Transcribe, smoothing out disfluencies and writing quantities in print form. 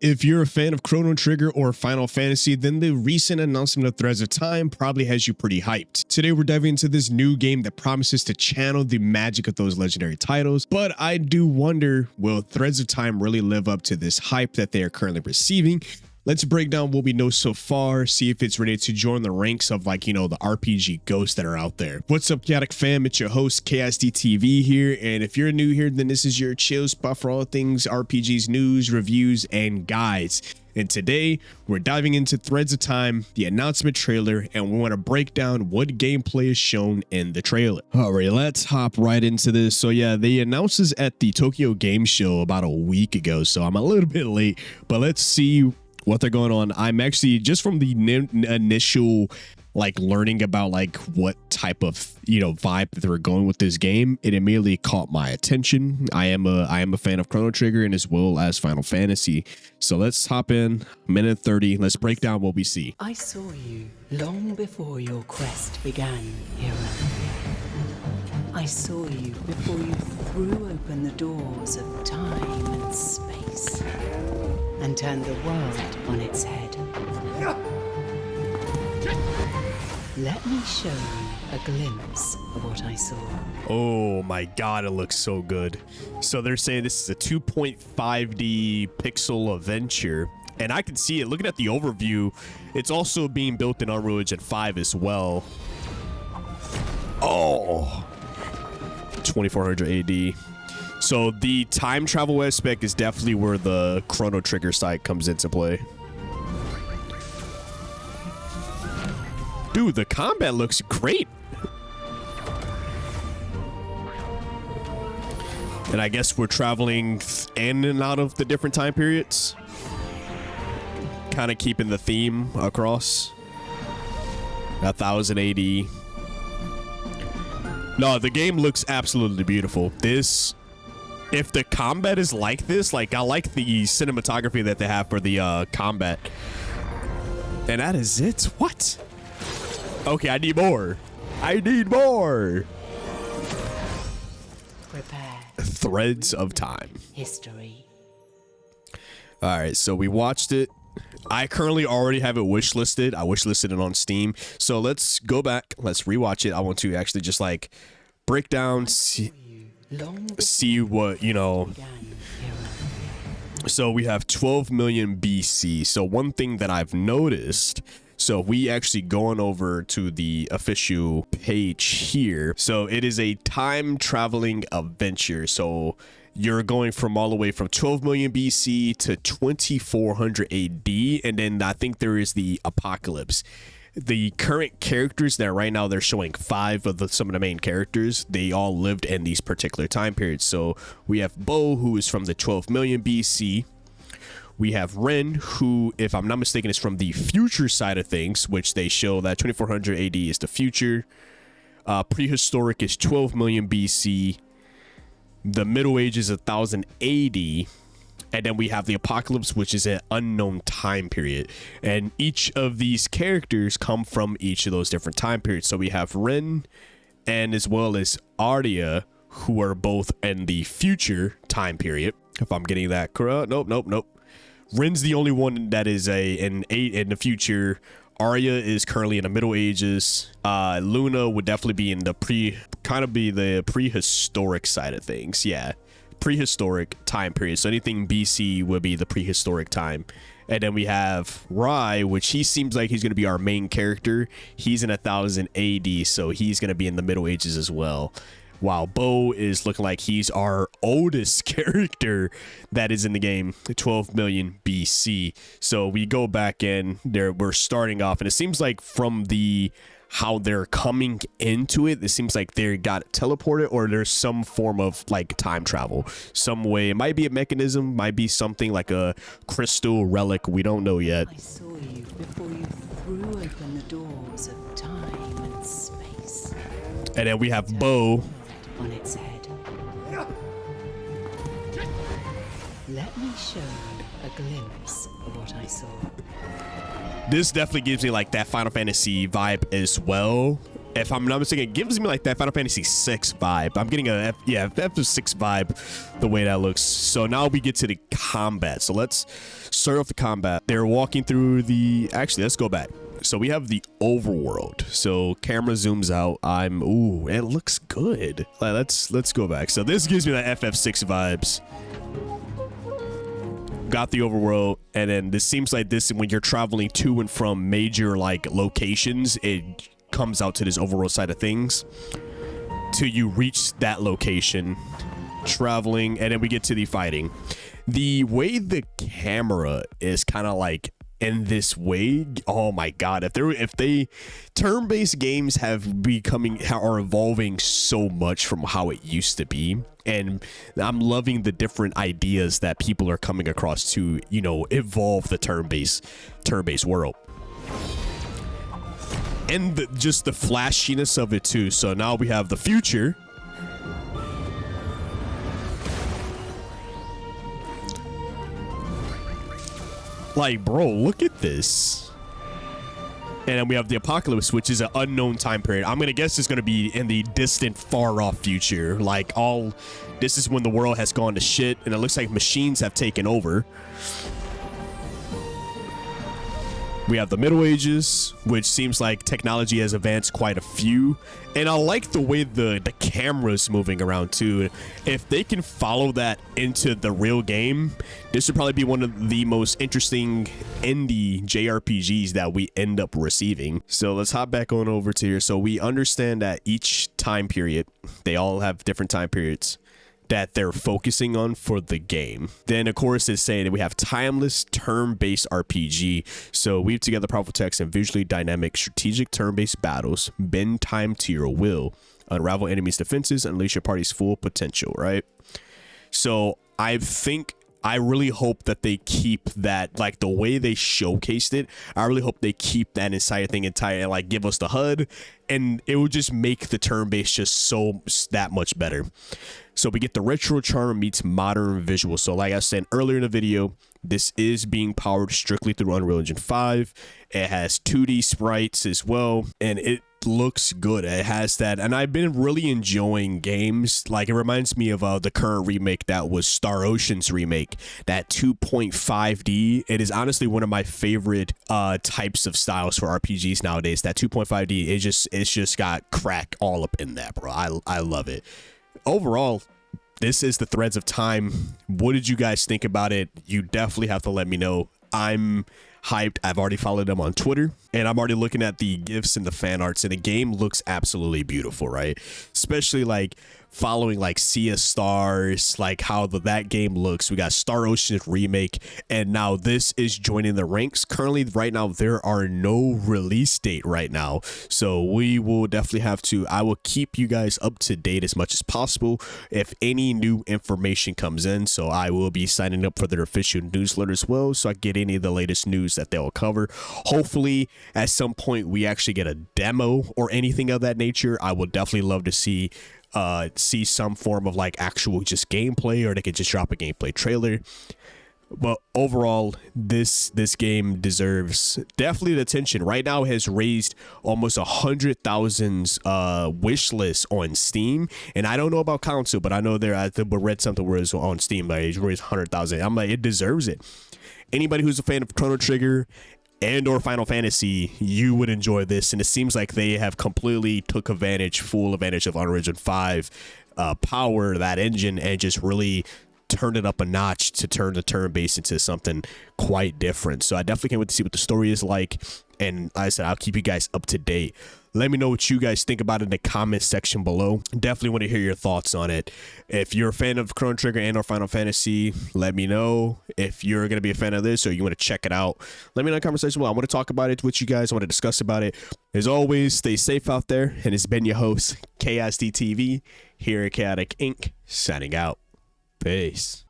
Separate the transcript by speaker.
Speaker 1: If you're a fan of Chrono Trigger or Final Fantasy, then the recent announcement of Threads of Time probably has you pretty hyped. Today we're diving into this new game that promises to channel the magic of those legendary titles, but I do wonder, will Threads of Time really live up to this hype that they are currently receiving? Let's break down what we know so far, see if it's ready to join the ranks of the RPG ghosts that are out there. What's up, Chaotic fam? It's your host, KSDTV here, and if you're new here, then this is your chill spot for all things RPGs news, reviews, and guides. And today, we're diving into Threads of Time, the announcement trailer, and we want to break down what gameplay is shown in the trailer. Alright, let's hop right into this. So yeah, they announced this at the Tokyo Game Show about a week ago, so I'm a little bit late, but let's see what they're going on. I'm actually just from the initial learning about what type of vibe that they were going with this game, it immediately caught my attention. I am a fan of Chrono Trigger and as well as Final Fantasy. So let's hop in, minute 30. Let's break down what we see.
Speaker 2: I saw you long before your quest began, hero. I saw you before you threw open the doors of time and space and turned the world on its head. Let me show you a glimpse of what I saw.
Speaker 1: Oh my god, it looks so good. So they're saying this is a 2.5D pixel adventure, and I can see it. Looking at the overview, it's also being built in Unreal Engine 5 as well. Oh, 2400 AD. So the time travel aspect is definitely where the Chrono Trigger side comes into play. Dude, the combat looks great. And I guess we're traveling in and out of the different time periods, kind of keeping the theme across. 1000 AD. No, the game looks absolutely beautiful. If the combat is like this, I like the cinematography that they have for the combat. And that is it. What? Okay, I need more. I need more.
Speaker 2: Prepare.
Speaker 1: Threads of Time.
Speaker 2: History.
Speaker 1: All right, so we watched it. I currently already have it wishlisted. I wishlisted it on Steam. So let's go back. Let's rewatch it. I want to actually just break down, see what, So we have 12 million BC. So one thing that I've noticed, so we actually going over to the official page here. So it is a time traveling adventure. So you're going from all the way from 12 million BC to 2400 AD. And then I think there is the apocalypse. The current characters that right now they're showing 5 of some of the main characters, they all lived in these particular time periods. So we have Bo, who is from the 12 million BC. We have Ren, who, if I'm not mistaken, is from the future side of things, which they show that 2400 AD is the future. Prehistoric is 12 million BC. The Middle Age is 1000 AD. And then we have the Apocalypse, which is an unknown time period. And each of these characters come from each of those different time periods. So we have Ren and as well as Arya, who are both in the future time period. If I'm getting that correct. Nope. Ren's the only one that is in the future. Arya is currently in the Middle Ages. Luna would definitely be in the prehistoric side of things. Yeah. Prehistoric time period. So anything BC would be the prehistoric time. And then we have Rai, which he seems like he's going to be our main character. He's in 1000 AD, so he's going to be in the Middle Ages as well. While Bo is looking like he's our oldest character that is in the game, 12 million BC. So we go back in there, we're starting off, and it seems like from how they're coming into it, it seems like they got teleported, or there's some form of time travel some way. It might be a mechanism, might be something like a crystal relic, we don't know yet.
Speaker 2: I saw you before you threw open the doors of time and space.
Speaker 1: And then we have Bo
Speaker 2: on its head. Let me show you a glimpse of what I saw.
Speaker 1: This definitely gives me that Final Fantasy vibe as well. If I'm not mistaken, it gives me like that Final Fantasy 6 vibe. I'm getting a FF6 vibe the way that looks. So now we get to the combat. So let's start off the combat. They're walking through the, actually, let's go back. So we have the overworld. So camera zooms out. Ooh, it looks good. Let's go back. So this gives me that FF6 vibes. Got the overworld, and then this seems like this when you're traveling to and from major like locations, it comes out to this overworld side of things till you reach that location, traveling, and then we get to the fighting. The way the camera is kind of like in this way, oh my god, if they turn-based games are evolving so much from how it used to be, and I'm loving the different ideas that people are coming across to, you know, evolve the turn-based world. And just the flashiness of it too. So now we have the future. Like, bro, look at this. And then we have the apocalypse, which is an unknown time period. I'm gonna guess it's gonna be in the distant, far off future. Like, this is when the world has gone to shit, and it looks like machines have taken over. We have the Middle Ages, which seems like technology has advanced quite a few. And I like the way the camera's moving around too. If they can follow that into the real game, this would probably be one of the most interesting indie JRPGs that we end up receiving. So let's hop back on over to here. So we understand that each time period, they all have different time periods that they're focusing on for the game. Then of course it's saying that we have timeless turn-based RPG. So weave together powerful text and visually dynamic strategic turn-based battles, bend time to your will, unravel enemies' defenses, unleash your party's full potential, right? So I really hope that they keep that, like the way they showcased it, I really hope they keep that entire thing entire and like give us the HUD, and it will just make the turn-based just that much better. So we get the retro charm meets modern visual. So like I said earlier in the video, this is being powered strictly through Unreal Engine 5. It has 2D sprites as well, and it looks good. It has that, and I've been really enjoying games. Like, it reminds me of the current remake that was Star Ocean's remake, that 2.5D. It is honestly one of my favorite types of styles for RPGs nowadays. That 2.5D, it's just got crack all up in that, bro. I love it. Overall, this is the Threads of Time. What did you guys think about it? You definitely have to let me know. I'm hyped. I've already followed them on Twitter, and I'm already looking at the GIFs and the fan arts, and the game looks absolutely beautiful, right? Especially like following like Sea of Stars, like how that game looks. We got Star Ocean remake, and now this is joining the ranks. Currently, right now, there are no release date right now, so we will definitely have to, I will keep you guys up to date as much as possible if any new information comes in. So I will be signing up for their official newsletter as well, so I get any of the latest news that they'll cover. Hopefully at some point we actually get a demo or anything of that nature. I would definitely love to see some form of like actual just gameplay, or they could just drop a gameplay trailer. But overall, this game deserves definitely the attention. Right now, it has raised almost 100,000 wish lists on Steam, and I don't know about console, but I know I read something where it's on Steam, like it raised 100,000. I'm like, it deserves it. Anybody who's a fan of Chrono Trigger and or Final Fantasy, you would enjoy this, and it seems like they have completely took full advantage of Unreal Engine 5 power, that engine, and just really turned it up a notch to turn the turn-based into something quite different. So I definitely can't wait to see what the story is like, and like I said, I'll keep you guys up to date. Let me know what you guys think about it in the comment section below. Definitely want to hear your thoughts on it. If you're a fan of Chrono Trigger and or Final Fantasy, let me know. If you're going to be a fan of this or you want to check it out, let me know in the conversation below. I want to talk about it with you guys. I want to discuss about it. As always, stay safe out there. And it's been your host, KSDTV, here at Chaotic Inc., signing out. Peace.